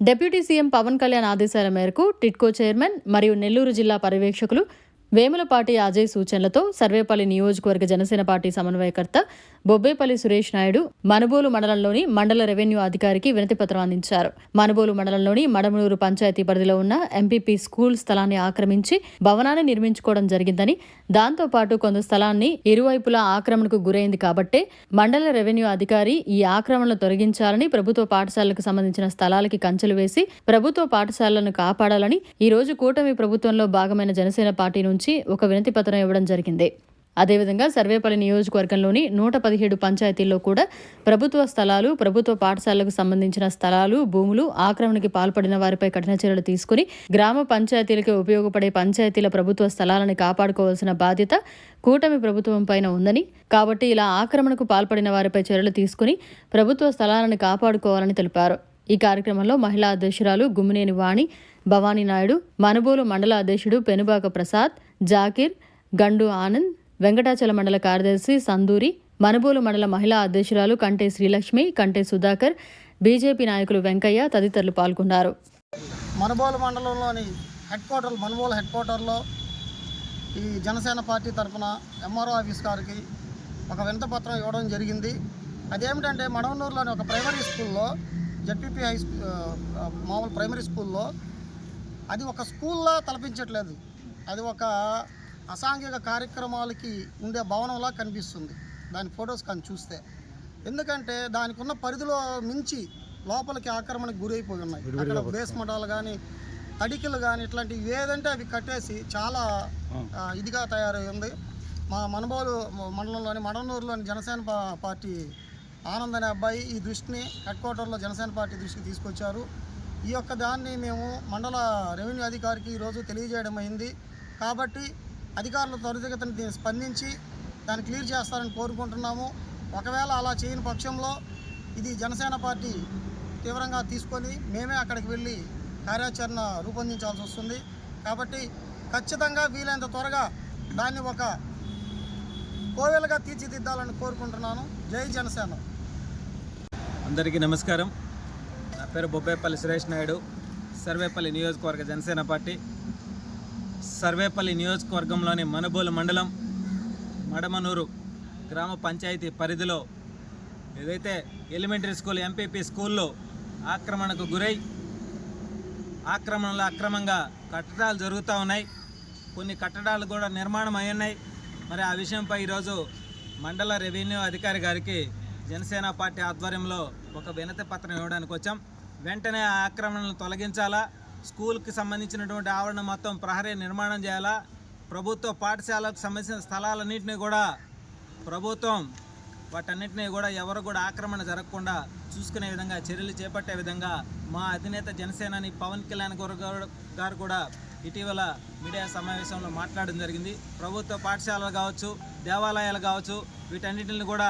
Deputy CM Pawan Kalyan ఆదేశాల మేరకు TIDCO chairman మరియు నెల్లూరు జిల్లా పర్యవేక్షకులు వేములపాటి అజయ్ సూచనలతో సర్వేపల్లి నియోజకవర్గ జనసేన పార్టీ సమన్వయకర్త బొబ్బేపల్లి సురేష్ నాయుడు మనుబోలు మండలంలోని మండల రెవెన్యూ అధికారికి వినతిపత్రం అందించారు. మనుబోలు మండలంలోని మడమనూరు పంచాయతీ పరిధిలో ఉన్న ఎంపీపీ స్కూల్ స్థలాన్ని ఆక్రమించి భవనాన్ని నిర్మించుకోవడం జరిగిందని, దాంతో పాటు కొంత స్థలాన్ని ఇరువైపులా ఆక్రమణకు గురైంది కాబట్టే మండల రెవెన్యూ అధికారి ఈ ఆక్రమణలు తొలగించాలని, ప్రభుత్వ పాఠశాలలకు సంబంధించిన స్థలాలకి కంచెలు వేసి ప్రభుత్వ పాఠశాలలను కాపాడాలని ఈ రోజు కూటమి ప్రభుత్వంలో భాగమైన జనసేన పార్టీ నుంచి ఒక వినతి పత్రం ఇవ్వడం జరిగింది. అదేవిధంగా సర్వేపల్లి నియోజకవర్గంలోని 117 పంచాయతీల్లో కూడా ప్రభుత్వ స్థలాలు, ప్రభుత్వ పాఠశాలలకు సంబంధించిన స్థలాలు, భూములు ఆక్రమణకి పాల్పడిన వారిపై కఠిన చర్యలు తీసుకుని గ్రామ పంచాయతీలకు ఉపయోగపడే పంచాయతీల ప్రభుత్వ స్థలాలను కాపాడుకోవాల్సిన బాధ్యత కూటమి ప్రభుత్వం పైన ఉందని, కాబట్టి ఇలా ఆక్రమణకు పాల్పడిన వారిపై చర్యలు తీసుకుని ప్రభుత్వ స్థలాలను కాపాడుకోవాలని తెలిపారు. ఈ కార్యక్రమంలో మహిళా అధ్యక్షురాలు గుమ్మినేని వాణి, భవానీ నాయుడు, మనుబోలు మండల అధ్యక్షుడు పెనుబాక ప్రసాద్, జాకీర్, గండు ఆనంద్, వెంకటాచల మండల కార్యదర్శి సందూరి, మనుబోలు మండల మహిళా అధ్యక్షురాలు కంటే శ్రీలక్ష్మి, కంటే సుధాకర్, బీజేపీ నాయకులు వెంకయ్య తదితరులు పాల్గొన్నారు. మనుబోలు మండలంలోని మనుబోలు హెడ్ క్వార్టర్లో ఈ జనసేన పార్టీ తరఫున ఎంఆర్ఓ ఆఫీస్ గారికి ఒక వినతి పత్రం ఇవ్వడం జరిగింది. అదేమిటంటే మడవనూరులోని ఒక ప్రైమరీ స్కూల్లో, జెడ్పీపీ హై స్కూల్ మామూలు ప్రైమరీ స్కూల్లో అది ఒక స్కూల్లా తలపించట్లేదు. అది ఒక అసాంఘిక కార్యక్రమాలకి ఉండే భవనంలా కనిపిస్తుంది దాని ఫొటోస్ కానీ చూస్తే. ఎందుకంటే దానికి ఉన్న పరిధిలో మించి లోపలికి ఆక్రమణకు గురైపోయి ఉన్నాయి. అక్కడ బేస్మెంటాలు కానీ, తడికలు కానీ, ఇట్లాంటివి ఏదంటే అవి కట్టేసి చాలా ఇదిగా తయారై ఉంది. మా మనుబోలు మండలంలోని మడవనూరులోని జనసేన పార్టీ ఆనంద్ అనే అబ్బాయి ఈ దృష్టిని హెడ్ క్వార్టర్లో జనసేన పార్టీ దృష్టికి తీసుకొచ్చారు. ఈ యొక్క దాన్ని మేము మండల రెవెన్యూ అధికారికి ఈరోజు తెలియజేయడం అయింది. కాబట్టి అధికారులు త్వరితగతిన దీన్ని స్పందించి దాన్ని క్లియర్ చేస్తారని కోరుకుంటున్నాము. ఒకవేళ అలా చేయని పక్షంలో ఇది జనసేన పార్టీ తీవ్రంగా తీసుకొని మేమే అక్కడికి వెళ్ళి కార్యాచరణ రూపొందించాల్సి వస్తుంది. కాబట్టి ఖచ్చితంగా వీలైనంత త్వరగా దాన్ని ఒక కోవెలుగా తీర్చిదిద్దాలని కోరుకుంటున్నాను. జై జనసేన. అందరికీ నమస్కారం. నా పేరు బొబ్బేపల్లి సురేష్ నాయుడు, సర్వేపల్లి నియోజకవర్గ జనసేన పార్టీ. సర్వేపల్లి నియోజకవర్గంలోని మనుబోలు మండలం మడమనూరు గ్రామ పంచాయతీ పరిధిలో ఏదైతే ఎలిమెంటరీ స్కూల్ ఎంపీపీ స్కూల్లో ఆక్రమణకు గురై అక్రమంగా కట్టడాలు జరుగుతూ ఉన్నాయి. కొన్ని కట్టడాలు కూడా నిర్మాణం అయి ఉన్నాయి. మరి ఆ విషయంపై ఈరోజు మండల రెవెన్యూ అధికారి గారికి జనసేన పార్టీ ఆధ్వర్యంలో ఒక వినతి పత్రం ఇవ్వడానికి వచ్చాం. వెంటనే ఆ ఆక్రమణలను తొలగించాలా, స్కూల్కి సంబంధించినటువంటి ఆవరణ మొత్తం ప్రహరీ నిర్మాణం చేయాలా, ప్రభుత్వ పాఠశాలకు సంబంధించిన స్థలాలన్నింటినీ కూడా ప్రభుత్వం వాటన్నింటినీ కూడా ఎవరు కూడా ఆక్రమణ జరగకుండా చూసుకునే విధంగా చర్యలు చేపట్టే విధంగా మా అధినేత జనసేనాని పవన్ కళ్యాణ్ గారు కూడా ఇటీవల మీడియా సమావేశంలో మాట్లాడడం జరిగింది. ప్రభుత్వ పాఠశాలలు కావచ్చు, దేవాలయాలు కావచ్చు, వీటన్నిటిని కూడా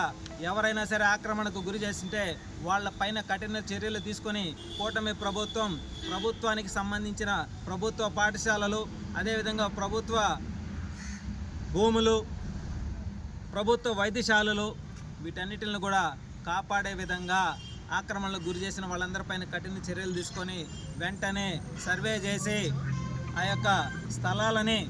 ఎవరైనా సరే ఆక్రమణకు గురి చేస్తుంటే వాళ్ళ పైన కఠిన చర్యలు తీసుకొని కూటమి ప్రభుత్వానికి సంబంధించిన ప్రభుత్వ పాఠశాలలు, అదేవిధంగా ప్రభుత్వ భూములు, ప్రభుత్వ వైద్యశాలలు వీటన్నిటిని కూడా కాపాడే విధంగా ఆక్రమణలకు గురి చేసిన వాళ్ళందరిపైన కఠిన చర్యలు తీసుకొని వెంటనే సర్వే చేసి ఆ యొక్క స్థలాలని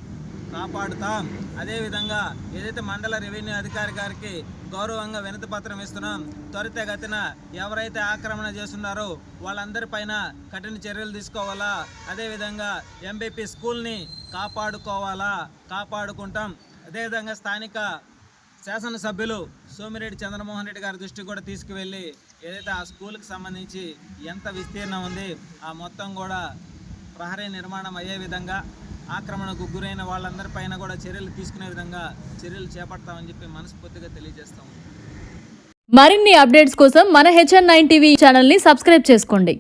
కాపాడుతాం. అదేవిధంగా ఏదైతే మండల రెవెన్యూ అధికారి గారికి గౌరవంగా వినతి పత్రం ఇస్తున్నాం, త్వరితగతిన ఎవరైతే ఆక్రమణ చేస్తున్నారో వాళ్ళందరిపైన కఠిన చర్యలు తీసుకోవాలా, అదేవిధంగా ఎంబీపీ స్కూల్ని కాపాడుకుంటాం. అదేవిధంగా స్థానిక శాసనసభ్యులు సోమిరెడ్డి చంద్రమోహన్ రెడ్డి గారి దృష్టికి కూడా తీసుకువెళ్ళి ఏదైతే ఆ స్కూల్కి సంబంధించి ఎంత విస్తీర్ణం ఉంది ఆ మొత్తం కూడా ప్రహరీ నిర్మాణం అయ్యే విధంగా, ఆక్రమణకు గురైన వాళ్ళందరిపైన కూడా చర్యలు తీసుకునే విధంగా చర్యలు చేపడతామని చెప్పి మనస్ఫూర్తిగా తెలియజేస్తాము. మరిన్ని అప్డేట్స్ కోసం మన HN9 టీవీ ఛానల్ని సబ్స్క్రైబ్ చేసుకోండి.